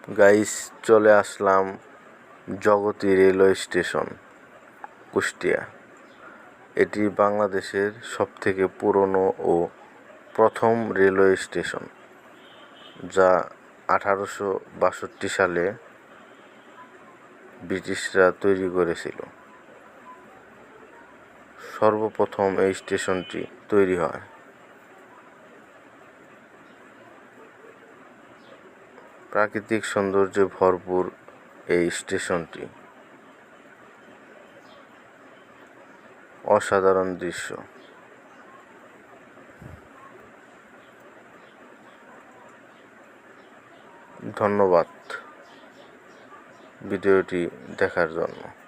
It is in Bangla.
গাইস, চলে আসলাম জগতী রেলওয়ে স্টেশন, কুষ্টিয়া। এটি বাংলাদেশের সবথেকে পুরনো ও প্রথম রেলওয়ে স্টেশন, যা 1862 সালে ব্রিটিশরা তৈরি করেছিল। সর্বপ্রথম এই স্টেশনটি তৈরি হয়। প্রাকৃতিক সৌন্দর্যে ভরপুর এই স্টেশনটি। অসাধারণ দৃশ্য। ধন্যবাদ ভিডিওটি দেখার জন্য।